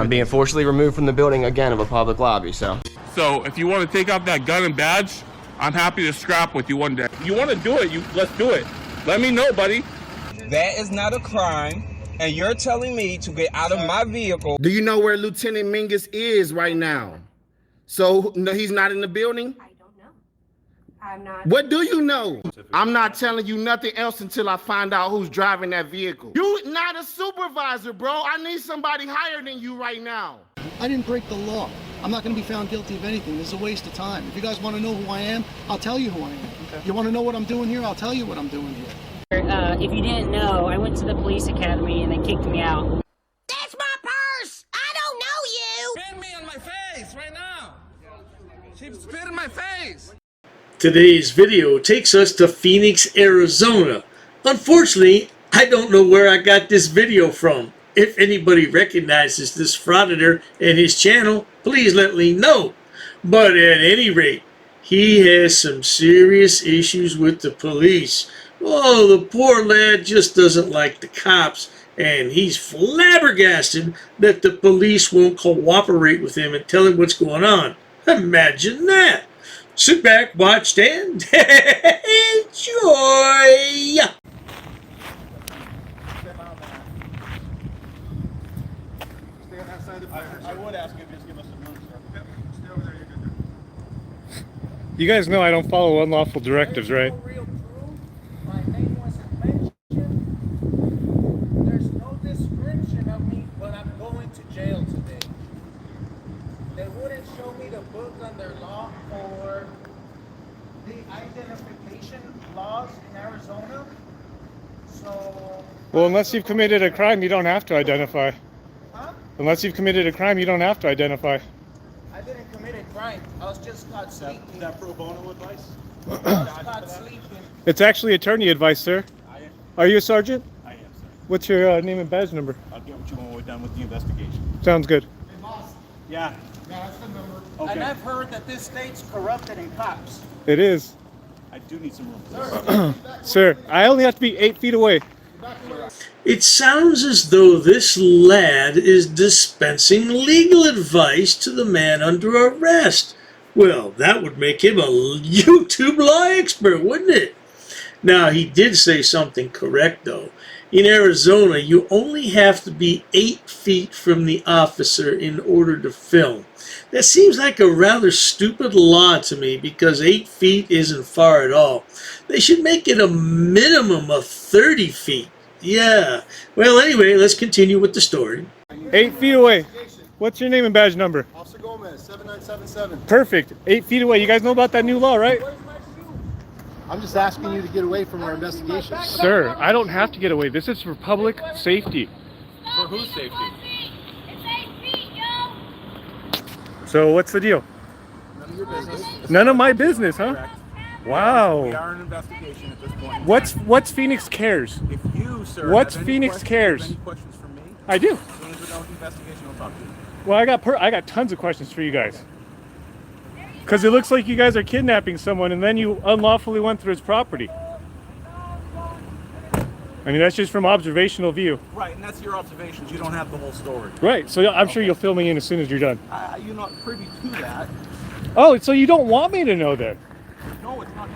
I'm being forcibly removed from the building again of a public lobby, so. So if you want to take off that gun and badge, I'm happy to scrap with you one day. You want to do it, let's do it. Let me know, buddy. That is not a crime, and you're telling me to get out of my vehicle. Do you know where Lieutenant Mingus is right now? So no, he's not in the building? I don't know. I'm not. What do you know? I'm not telling you nothing else until I find out who's driving that vehicle. You not a supervisor, bro. I need somebody higher than you right now. I didn't break the law. I'm not going to be found guilty of anything. This is a waste of time. If you guys want to know who I am, I'll tell you who I am. Okay. You want to know what I'm doing here? I'll tell you what I'm doing here. If you didn't know, I went to the police academy and they kicked me out. That's my purse! I don't know you! Spit me on my face right now! She spit in my face! Today's video takes us to Phoenix, Arizona. Unfortunately, I don't know where I got this video from. If anybody recognizes this Frauditor and his channel, please let me know. But at any rate, he has some serious issues with the police. Oh, the poor lad just doesn't like the cops, and he's flabbergasted that the police won't cooperate with him and tell him what's going on. Imagine that. Sit back, watch, and enjoy. I would ask you to just give us some room, sir. Stay over there, you're good there. You guys know I don't follow unlawful directives, right? My name wasn't mentioned. There's no description of me, but I'm going to jail today. They wouldn't show me the book under law for the identification laws in Arizona. So... Well, unless you've committed a crime, you don't have to identify. Huh? Unless you've committed a crime, you don't have to identify. I didn't commit a crime. I was just caught sleeping. Is that pro bono advice? I was caught sleeping. It's actually attorney advice, sir. I am. Are you a sergeant? I am, sir. What's your name and badge number? I'll get what you when we're done with the investigation. Sounds good. Hey, boss. Yeah. Yeah, that's the number. Okay. And I've heard that this state's corrupted in cops. It is. I do need some room. Sir, I only have to be 8 feet away. It sounds as though this lad is dispensing legal advice to the man under arrest. Well, that would make him a YouTube law expert, wouldn't it? Now, he did say something correct, though. In Arizona, you only have to be 8 feet from the officer in order to film. That seems like a rather stupid law to me because 8 feet isn't far at all. They should make it a minimum of 30 feet. Yeah. Well, anyway, let's continue with the story. 8 feet away. What's your name and badge number? Officer Gomez, 7977. Perfect. 8 feet away. You guys know about that new law, right? I'm just asking you to get away from our investigation. Sir, I don't have to get away. This is for public safety. For whose safety? So what's the deal? None of your business. None of my business, huh? Correct. Wow. We are in an investigation at this point. What's Phoenix Cares? If you, sir, What's have any Phoenix questions- Cares? have any questions for me? I do. As soon as we're done with the investigation, I'll talk to you. Well, I got tons of questions for you guys. Because it looks like you guys are kidnapping someone and then you unlawfully went through his property. I mean, that's just from observational view. Right, and that's your observations. You don't have the whole story. Right, so I'm sure you'll fill me in as soon as you're done. You're not privy to that. Oh, so you don't want me to know then? No, it's not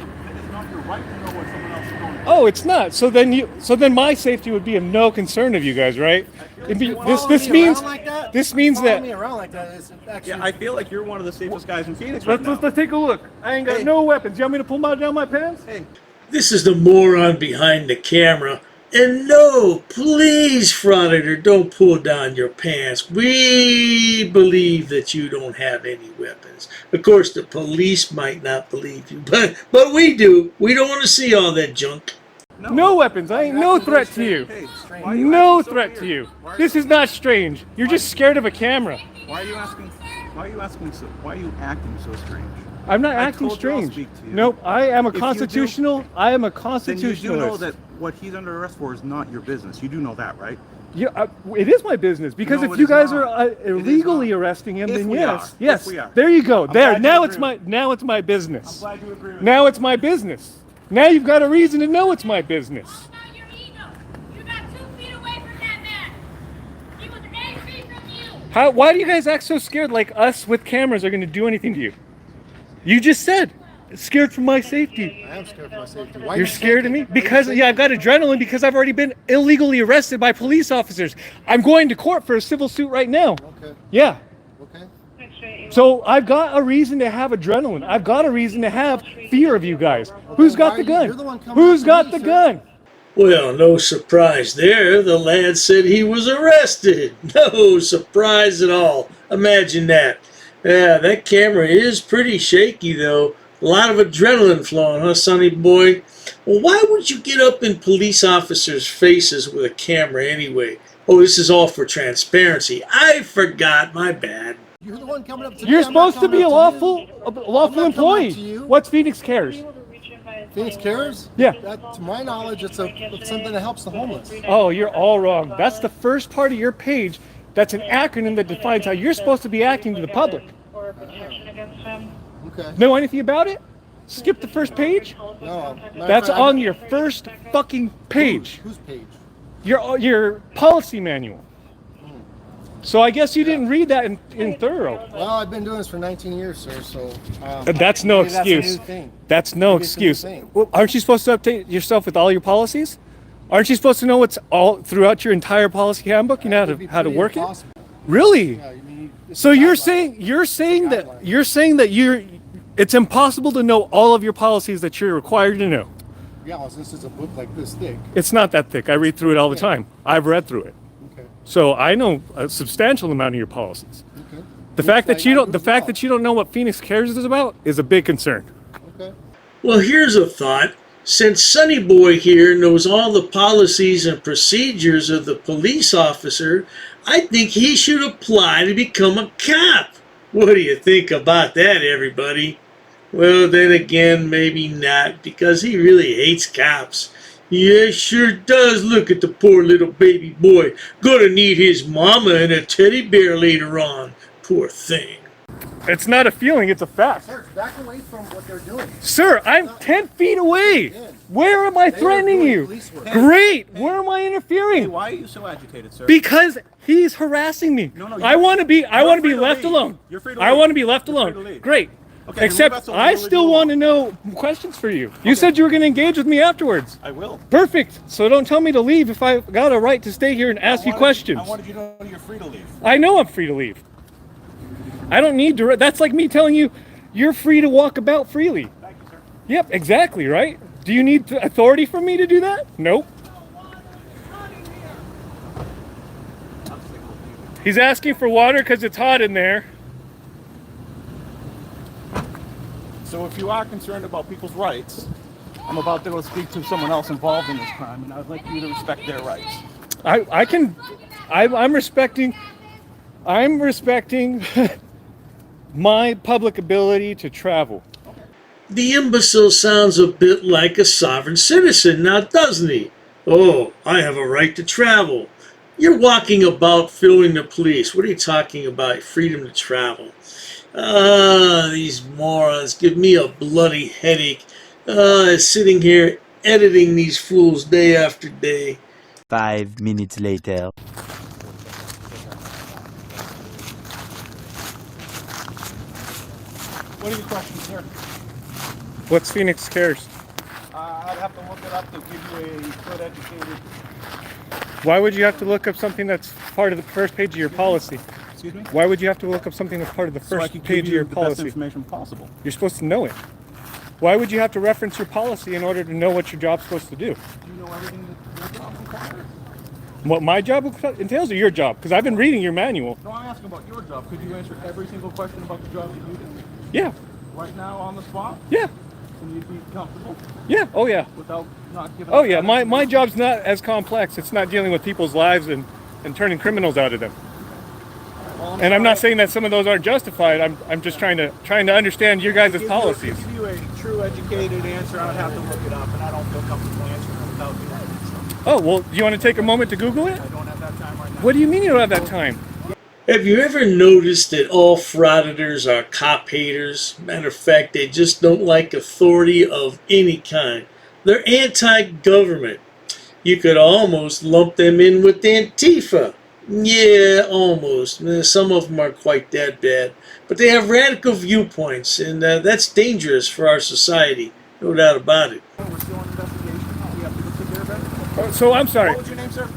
your right to know what someone else is going to do. Oh, it's not. So then my safety would be of no concern of you guys, right? This means that. Me around like that is actually, yeah, I feel like you're one of the safest guys in Phoenix Let's take a look. I ain't got no weapons. You want me to pull down my pants? Hey. This is the moron behind the camera. And no, please, Frauditor, don't pull down your pants. We believe that you don't have any weapons. Of course, the police might not believe you, but we do. We don't want to see all that junk. No weapons. I ain't no threat to you. No threat to you. This is not strange. You're just scared of a camera. Why are you acting so strange? I'm not acting strange. Nope. I am a constitutional. I am a constitutionalist. Then you do know that what he's under arrest for is not your business. You do know that, right? Yeah, it is my business because if you guys are illegally arresting him, then yes. There you go. There. Now it's my business. I'm glad you agree with Now it's my business. Now you've got a reason to know it's my business. Calm down your ego. You got 2 feet away from that man. He was 8 feet from you. Why do you guys act so scared like us with cameras are going to do anything to you? You just said, scared for my safety. I am scared for my safety. Why You're scared of me? Because, yeah, I've got adrenaline because I've already been illegally arrested by police officers. I'm going to court for a civil suit right now. Okay. Yeah. Okay. So I've got a reason to have adrenaline. I've got a reason to have fear of you guys. Who's got the gun? You're the one coming Who's after got me, the sir. gun? Well, no surprise there. The lad said he was arrested. No surprise at all. Imagine that. Yeah, that camera is pretty shaky, though. A lot of adrenaline flowing, huh, sonny boy? Well, why would you get up in police officers' faces with a camera anyway? Oh, this is all for transparency. I forgot, my bad. You're the one coming up to me. You're I'm not supposed to coming be a up to you. lawful I'm not coming up to employee. you. What's Phoenix Cares? Phoenix Cares? Yeah. That, to my knowledge, it's something that helps the homeless. Oh, you're all wrong. That's the first part of your page. That's an acronym that defines how you're supposed to be acting to the public. Okay. Know anything about it? Skip the first page? No. That's on your first fucking page. Whose page? Your policy manual. So I guess you didn't read that in thorough. Well, I've been doing this for 19 years, sir, so... That's no maybe that's a excuse. new thing. That's no Maybe it's a new excuse. thing. Well, aren't you supposed to update yourself with all your policies? Aren't you supposed to know what's all throughout your entire policy handbook? You know It'd be how to pretty work impossible. it? Really? Yeah, you mean, it's So a you're guideline. saying Guideline. that it's impossible to know all of your policies that you're required to know. Yeah, well, this is a book like this thick. It's not that thick. I read through it all the time. I've read through it. Okay. So I know a substantial amount of your policies. Okay. The fact that you Looks like don't know what Phoenix Cares is about is a big concern. Okay. Well, here's a thought. Since Sonny Boy here knows all the policies and procedures of the police officer, I think he should apply to become a cop. What do you think about that, everybody? Well, then again, maybe not, because he really hates cops. Yeah, sure does. Look at the poor little baby boy. Gonna need his mama and a teddy bear later on. Poor thing. It's not a feeling, it's a fact. Sir, back away from what they're doing. Sir, I'm 10 feet away. Where am I threatening doing you? police work. Great. Where am I interfering? Why are you so agitated, sir? Because he's harassing me. No, I want to be free to left leave. alone. You're free to I leave. want to be left You're free alone. to leave. Great. Okay, then leave Except us alone. I We'll leave still you want to alone. know questions for you. You said you were going to engage with me afterwards. I will. Perfect. So don't tell me to leave if I got a right to stay here and ask you questions. I wanted you to know you're free to leave. I know I'm free to leave. I don't need to. That's like me telling you you're free to walk about freely. Thank you, sir. Yep, exactly, right? Do you need authority from me to do that? Nope. He's asking for water because it's hot in there. So if you are concerned about people's rights, I'm about to go speak to someone else involved in this crime, and I'd like you to respect their rights. I'm respecting my public ability to travel. The imbecile sounds a bit like a sovereign citizen now, doesn't he? Oh, I have a right to travel. You're walking about filming the police. What are you talking about? Freedom to travel. These morons give me a bloody headache. Sitting here editing these fools day after day. 5 minutes later. What are your questions, sir? What's Phoenix Cares? I'd have to look it up to give you a good educated... Why would you have to look up something that's part of the first page of your policy? Excuse me? Why would you have to look up something that's part of the So I first could page give of your you the best policy? information possible. You're supposed to know it. Why would you have to reference your policy in order to know what your job's supposed to do? Do you know everything that your job requires? What my job entails or your job? Because I've been reading your manual. No, I'm asking about your job. Could you answer every single question about the job that you do? Yeah. Right now on the spot? Yeah. And you'd be comfortable Yeah. Oh, yeah. without not giving Oh, up yeah. that My information? job's not as complex. It's not dealing with people's lives and turning criminals out of them. Well, And I'm not saying that some of those aren't justified. I'm just trying to understand your guys' policies. To give you a true educated answer, I would have to look it up, and I don't feel comfortable answering it without doing it. So Oh, well, do you want to take a moment to Google it? I don't have that time right now. What do you mean you don't have that time? Have you ever noticed that all frauditors are cop haters? Matter of fact, they just don't like authority of any kind. They're anti-government. You could almost lump them in with Antifa. Yeah, almost. Some of them are quite that bad. But they have radical viewpoints, and that's dangerous for our society. No doubt about it. We're still on investigation. We have to go take care of it. Oh, so I'm sorry. What was your name, sir?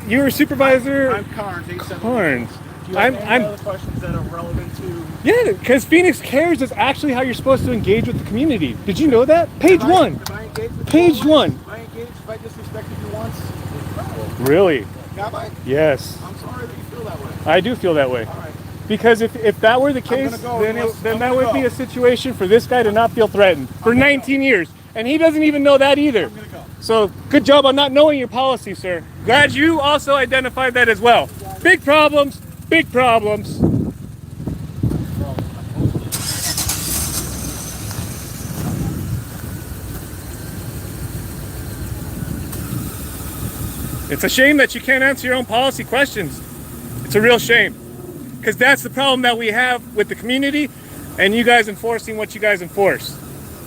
You were supervisor. I'm Carnes. 870. Carnes. Do you have any other questions that are relevant to? Yeah, because Phoenix Cares is actually how you're supposed to engage with the community. Did you know that? Page one. If I engage with Page you one. If I engaged, if I disrespected you once, Really? have I? Yes. I'm sorry that you feel that way. I do feel that way. All right. Because if that were the case, go. then that would be a situation for this guy to not feel threatened for 19 years. And he doesn't even know that either. So good job on not knowing your policy, sir. Glad you also identified that as well. Big problems, big problems. It's a shame that you can't answer your own policy questions. It's a real shame. Because that's the problem that we have with the community and you guys enforcing what you guys enforce.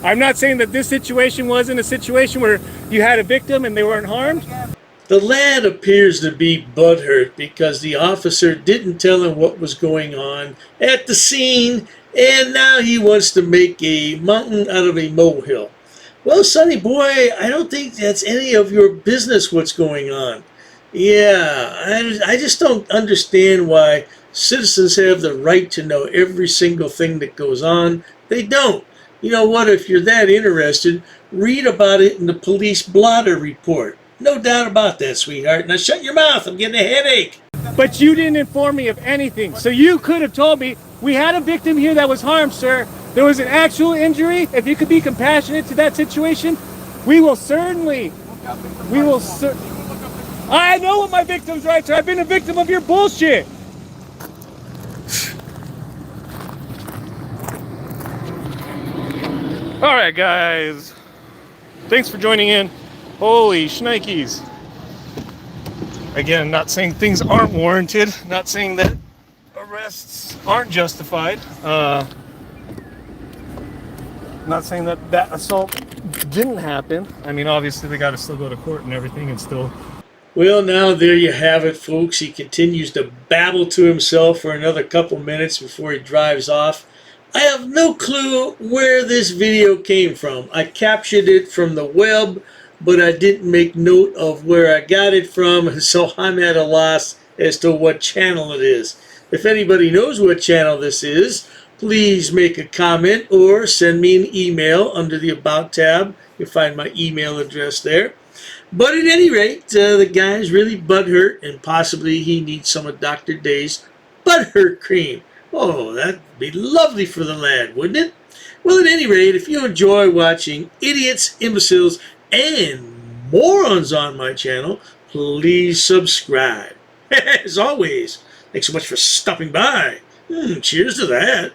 I'm not saying that this situation wasn't a situation where you had a victim and they weren't harmed. The lad appears to be butthurt because the officer didn't tell him what was going on at the scene, and now he wants to make a mountain out of a molehill. Well, sonny boy, I don't think that's any of your business what's going on. Yeah, I just don't understand why citizens have the right to know every single thing that goes on. They don't. You know what, if you're that interested, read about it in the police blotter report. No doubt about that, sweetheart. Now shut your mouth, I'm getting a headache. But you didn't inform me of anything. So you could have told me, we had a victim here that was harmed, sir. There was an actual injury. If you could be compassionate to that situation, we will certainly, I know what my victim's rights are. I've been a victim of your bullshit. All right, guys. Thanks for joining in. Holy shnikes. Again, not saying things aren't warranted. Not saying that arrests aren't justified. Not saying that that assault didn't happen. I mean, obviously, they got to still go to court and everything and still... Well, now there you have it, folks. He continues to babble to himself for another couple minutes before he drives off. I have no clue where this video came from. I captured it from the web, but I didn't make note of where I got it from, so I'm at a loss as to what channel it is. If anybody knows what channel this is, please make a comment or send me an email under the About tab. You'll find my email address there. But at any rate, the guy's really butthurt, and possibly he needs some of Dr. Day's butthurt cream. Oh, that'd be lovely for the lad, wouldn't it? Well, at any rate, if you enjoy watching idiots, imbeciles, and morons on my channel, please subscribe. As always, thanks so much for stopping by. Cheers to that.